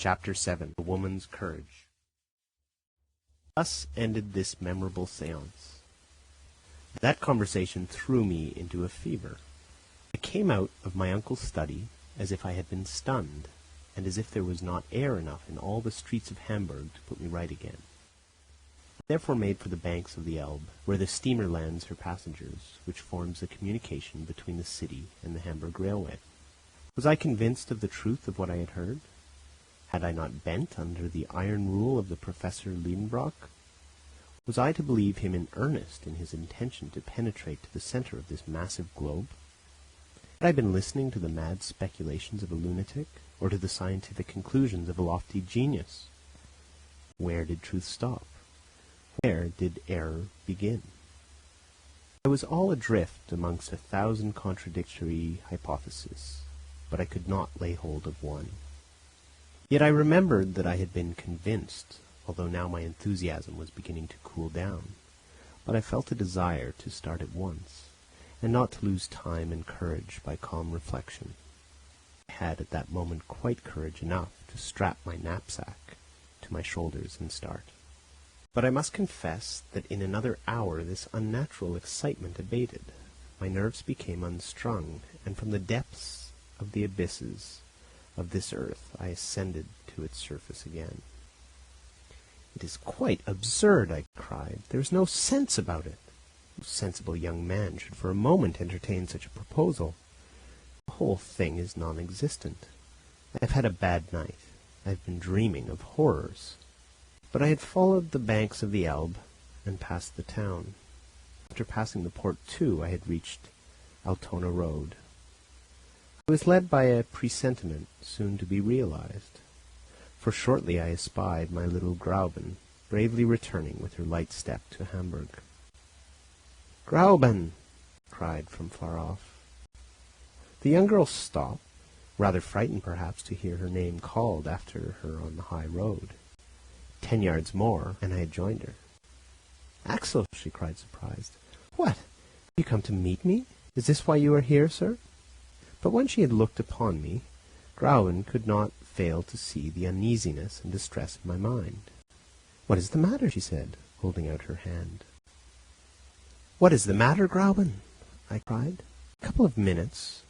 Chapter 7. A Woman's Courage. Thus ended this memorable séance. That conversation threw me into a fever. I came out of my uncle's study as if I had been stunned, and as if there was not air enough in all the streets of Hamburg to put me right again. I therefore made for the banks of the Elbe, where the steamer lands her passengers, which forms the communication between the city and the Hamburg railway. Was I convinced of the truth of what I had heard? Had I not bent under the iron rule of the Professor Liedenbrock? Was I to believe him in earnest in his intention to penetrate to the centre of this massive globe? Had I been listening to the mad speculations of a lunatic, or to the scientific conclusions of a lofty genius? Where did truth stop? Where did error begin? I was all adrift amongst 1,000 contradictory hypotheses, but I could not lay hold of one. Yet I remembered that I had been convinced, although now my enthusiasm was beginning to cool down. But I felt a desire to start at once, and not to lose time and courage by calm reflection. I had at that moment quite courage enough to strap my knapsack to my shoulders and start. But I must confess that in another hour this unnatural excitement abated. My nerves became unstrung, and from the depths of the abysses of this earth I ascended to its surface again. "It is quite absurd," I cried. "There is no sense about it. No sensible young man should for a moment entertain such a proposal. The whole thing is non-existent. I have had a bad night. I have been dreaming of horrors." But I had followed the banks of the Elbe and passed the town. After passing the port too, I had reached Altona Road. I was led by a presentiment soon to be realized, for shortly I espied my little Grauben bravely returning with her light step to Hamburg. "Grauben!" cried from far off. The young girl stopped, rather frightened perhaps to hear her name called after her on the high road. 10 yards more, and I had joined her. "Axel!" she cried, surprised. "What? Have you come to meet me? Is this why you are here, sir?" But when she had looked upon me, Grauben could not fail to see the uneasiness and distress of my mind. "What is the matter?" she said, holding out her hand. "What is the matter, Grauben?" I cried. In a couple of minutes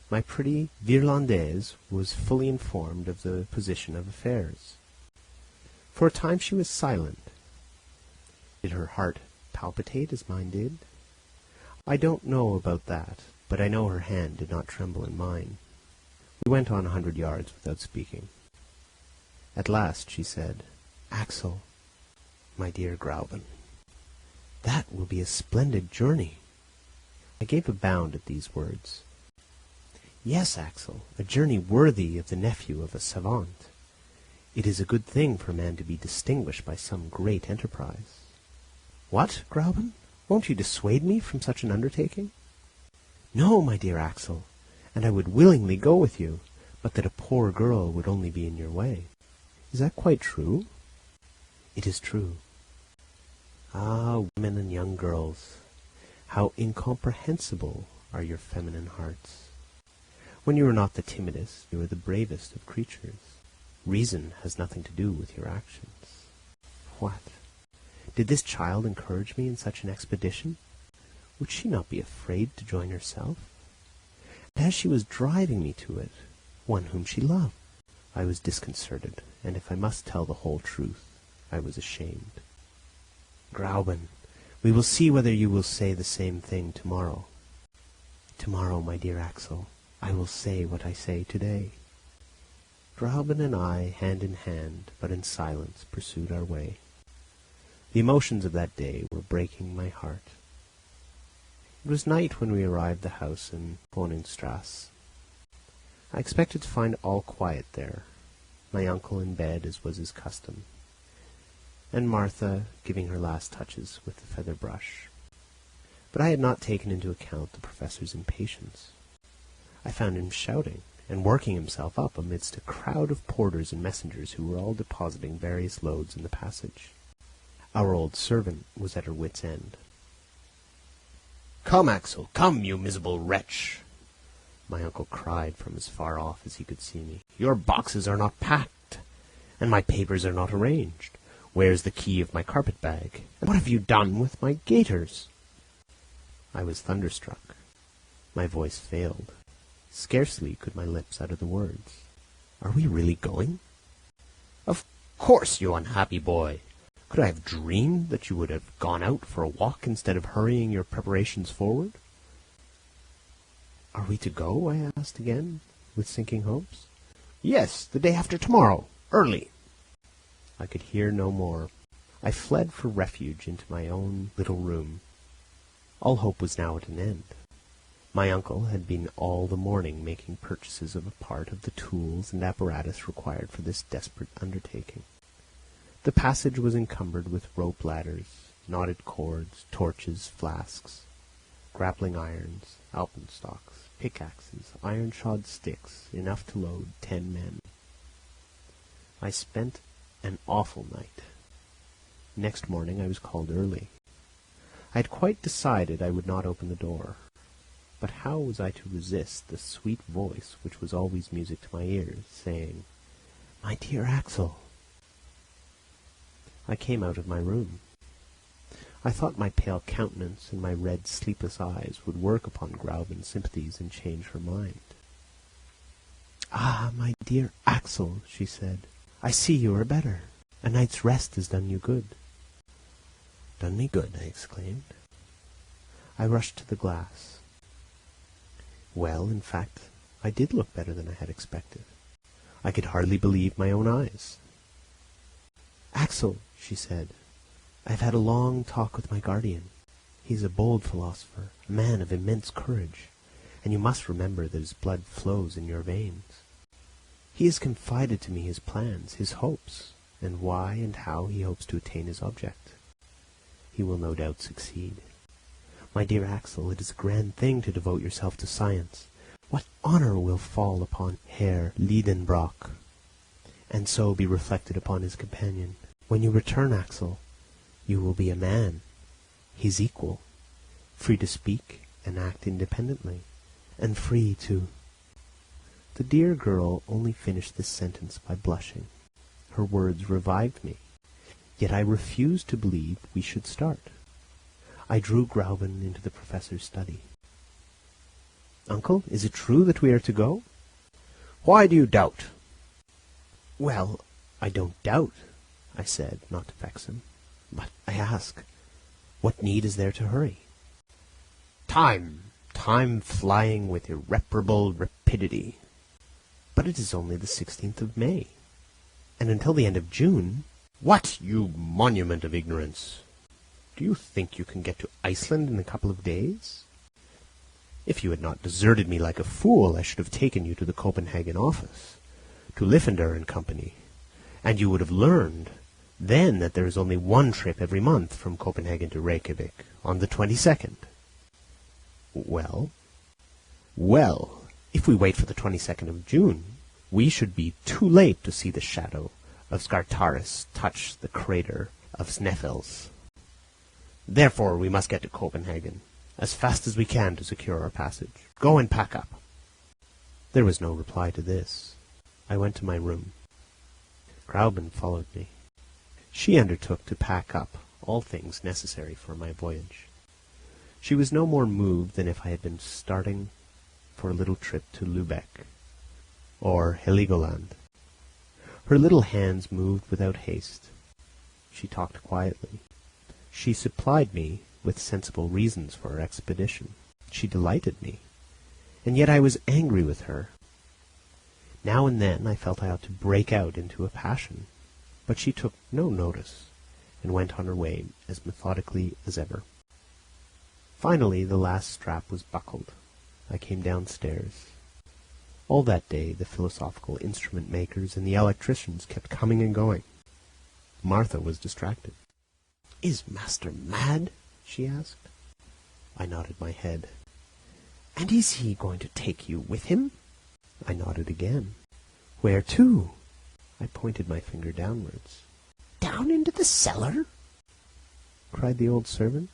my pretty Virlandaise was fully informed of the position of affairs. For a time she was silent. Did her heart palpitate as mine did? I don't know about that, but I know her hand did not tremble in mine. We went on 100 yards without speaking. At last she said, "Axel, my dear Grauben, that will be a splendid journey." I gave a bound at these words. "Yes, Axel, a journey worthy of the nephew of a savant. It is a good thing for a man to be distinguished by some great enterprise." "What, Grauben? Won't you dissuade me from such an undertaking?" "No, my dear Axel, and I would willingly go with you, but that a poor girl would only be in your way." "Is that quite true?" "It is true." Ah, women and young girls, how incomprehensible are your feminine hearts! When you are not the timidest, you are the bravest of creatures. Reason has nothing to do with your actions. What? Did this child encourage me in such an expedition? Would she not be afraid to join herself? And as she was driving me to it, one whom she loved, I was disconcerted, and if I must tell the whole truth, I was ashamed. "Grauben, we will see whether you will say the same thing tomorrow." "Tomorrow, my dear Axel, I will say what I say today." Grauben and I, hand in hand, but in silence, pursued our way. The emotions of that day were breaking my heart. It was night when we arrived at the house in Koningsstrasse. I expected to find all quiet there, my uncle in bed as was his custom, and Martha giving her last touches with the feather brush. But I had not taken into account the professor's impatience. I found him shouting and working himself up amidst a crowd of porters and messengers who were all depositing various loads in the passage. Our old servant was at her wit's end. "Come, Axel, come, you miserable wretch!" my uncle cried from as far off as he could see me. "Your boxes are not packed. And my papers are not arranged. Where's the key of my carpet-bag? And what have you done with my gaiters?" I was thunderstruck. My voice failed. Scarcely could my lips utter the words. "Are we really going?" "Of course, you unhappy boy! Could I have dreamed that you would have gone out for a walk instead of hurrying your preparations forward?" "Are we to go?" I asked again, with sinking hopes. "Yes, the day after tomorrow, early." I could hear no more. I fled for refuge into my own little room. All hope was now at an end. My uncle had been all the morning making purchases of a part of the tools and apparatus required for this desperate undertaking. The passage was encumbered with rope ladders, knotted cords, torches, flasks, grappling irons, alpenstocks, pickaxes, iron-shod sticks, enough to load 10 men. I spent an awful night. Next morning I was called early. I had quite decided I would not open the door. But how was I to resist the sweet voice which was always music to my ears, saying, "My dear Axel"? I came out of my room. I thought my pale countenance and my red, sleepless eyes would work upon Gräuben's sympathies and change her mind. "Ah, my dear Axel," she said, "I see you are better. A night's rest has done you good." "Done me good?" I exclaimed. I rushed to the glass. Well, in fact, I did look better than I had expected. I could hardly believe my own eyes. "Axel," she said, "I have had a long talk with my guardian. He is a bold philosopher, a man of immense courage, and you must remember that his blood flows in your veins. He has confided to me his plans, his hopes, and why and how he hopes to attain his object. He will no doubt succeed. My dear Axel, it is a grand thing to devote yourself to science. What honor will fall upon Herr Liedenbrock, and so be reflected upon his companion. When you return, Axel, you will be a man, his equal, free to speak and act independently, and free to—" The dear girl only finished this sentence by blushing. Her words revived me, yet I refused to believe we should start. I drew Gräuben into the professor's study. "Uncle, is it true that we are to go?" "Why do you doubt?" "Well, I don't doubt," I said, not to vex him. "But I ask, what need is there to hurry?" Time flying with irreparable rapidity." "But it is only the 16th of May, and until the end of June—" "What, you monument of ignorance! Do you think you can get to Iceland in a couple of days? If you had not deserted me like a fool, I should have taken you to the Copenhagen office, to Liffender and Company, and you would have learned then that there is only one trip every month from Copenhagen to Reykjavik, on the 22nd. Well, if we wait for the 22nd of June, we should be too late to see the shadow of Skartaris touch the crater of Sneffels. Therefore we must get to Copenhagen as fast as we can to secure our passage. Go and pack up." There was no reply to this. I went to my room. Gräuben followed me. She undertook to pack up all things necessary for my voyage. She was no more moved than if I had been starting for a little trip to Lübeck or Heligoland. Her little hands moved without haste. She talked quietly. She supplied me with sensible reasons for her expedition. She delighted me, and yet I was angry with her. Now and then I felt I ought to break out into a passion, but she took no notice, and went on her way as methodically as ever. Finally the last strap was buckled. I came downstairs. All that day the philosophical instrument makers and the electricians kept coming and going. Martha was distracted. "Is master mad?" she asked. I nodded my head. "And is he going to take you with him?" I nodded again. "Where to?" I pointed my finger downwards. "Down into the cellar?" cried the old servant.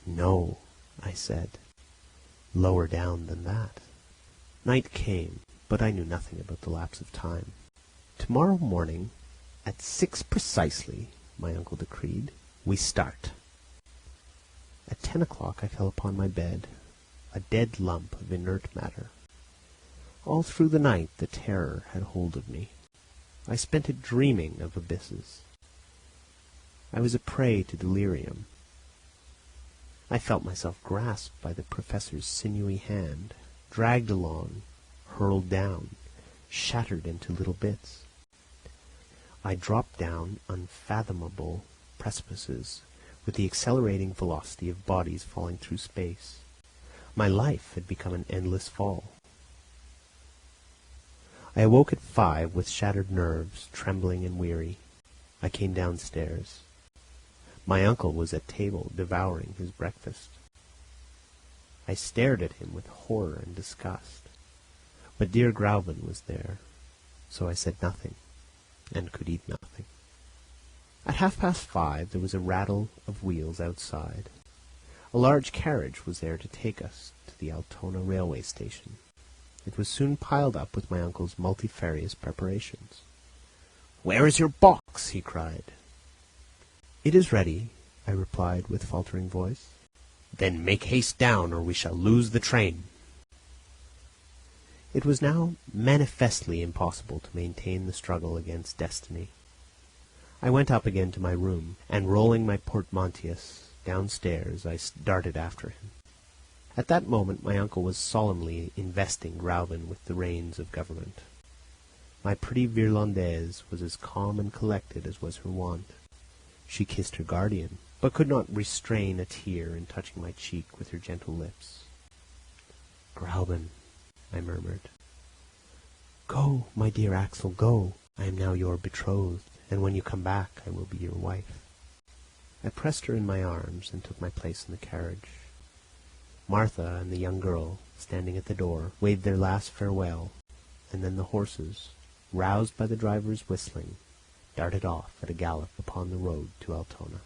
"No," I said. "Lower down than that." Night came, but I knew nothing about the lapse of time. "Tomorrow morning "At 6 precisely," my uncle decreed, "we start." At 10 o'clock I fell upon my bed, a dead lump of inert matter. All through the night the terror had hold of me. I spent it dreaming of abysses. I was a prey to delirium. I felt myself grasped by the professor's sinewy hand, dragged along, hurled down, shattered into little bits. I dropped down unfathomable precipices with the accelerating velocity of bodies falling through space. My life had become an endless fall. I awoke at 5 with shattered nerves, trembling and weary. I came downstairs. My uncle was at table, devouring his breakfast. I stared at him with horror and disgust. But dear Gräuben was there, so I said nothing, and could eat nothing. At 5:30 there was a rattle of wheels outside. A large carriage was there to take us to the Altona railway station. It was soon piled up with my uncle's multifarious preparations. "Where is your box?" he cried. "It is ready," I replied with faltering voice. "Then make haste down, or we shall lose the train." It was now manifestly impossible to maintain the struggle against destiny. I went up again to my room, and rolling my portmanteaus downstairs, I darted after him. At that moment my uncle was solemnly investing Gräuben with the reins of government. My pretty Virlandaise was as calm and collected as was her wont. She kissed her guardian, but could not restrain a tear in touching my cheek with her gentle lips. "Gräuben," I murmured. "Go, my dear Axel, go. I am now your betrothed, and when you come back I will be your wife." I pressed her in my arms and took my place in the carriage. Martha and the young girl, standing at the door, waved their last farewell, and then the horses, roused by the driver's whistling, darted off at a gallop upon the road to Altona.